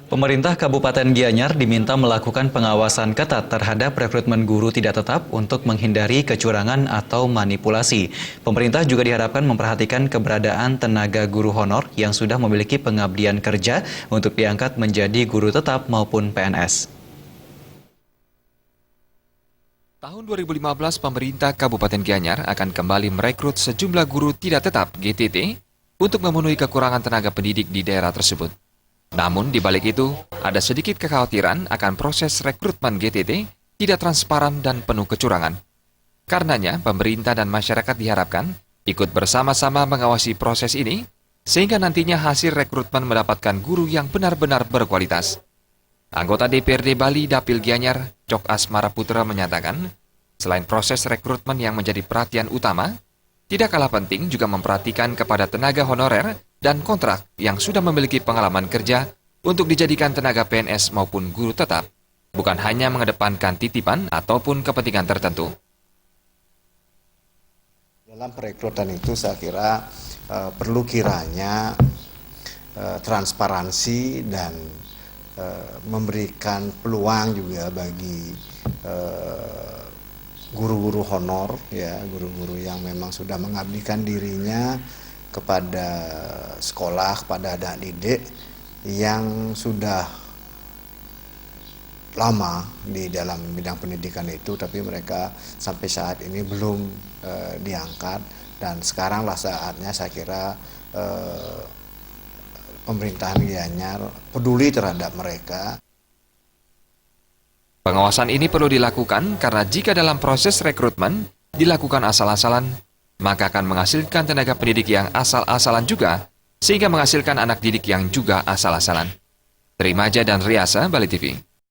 Pemerintah Kabupaten Gianyar diminta melakukan pengawasan ketat terhadap rekrutmen guru tidak tetap untuk menghindari kecurangan atau manipulasi. Pemerintah juga diharapkan memperhatikan keberadaan tenaga guru honor yang sudah memiliki pengabdian kerja untuk diangkat menjadi guru tetap maupun PNS. Tahun 2015, pemerintah Kabupaten Gianyar akan kembali merekrut sejumlah guru tidak tetap (GTT) untuk memenuhi kekurangan tenaga pendidik di daerah tersebut. Namun di balik itu, ada sedikit kekhawatiran akan proses rekrutmen GTT tidak transparan dan penuh kecurangan. Karenanya, pemerintah dan masyarakat diharapkan ikut bersama-sama mengawasi proses ini, sehingga nantinya hasil rekrutmen mendapatkan guru yang benar-benar berkualitas. Anggota DPRD Bali Dapil Gianyar, Cok Asmara Putra menyatakan, selain proses rekrutmen yang menjadi perhatian utama, tidak kalah penting juga memperhatikan kepada tenaga honorer dan kontrak yang sudah memiliki pengalaman kerja untuk dijadikan tenaga PNS maupun guru tetap, bukan hanya mengedepankan titipan ataupun kepentingan tertentu. Dalam perekrutan itu saya kira perlu kiranya transparansi dan memberikan peluang juga bagi guru-guru honor, ya, guru-guru yang memang sudah mengabdikan dirinya kepada sekolah, kepada anak didik yang sudah lama di dalam bidang pendidikan itu, tapi mereka sampai saat ini belum diangkat, dan sekaranglah saatnya saya kira pemerintahan Gianyar peduli terhadap mereka. Pengawasan ini perlu dilakukan karena jika dalam proses rekrutmen dilakukan asal-asalan, maka akan menghasilkan tenaga pendidik yang asal-asalan juga, sehingga menghasilkan anak didik yang juga asal-asalan. Trimaja dan Riasa, Bali TV.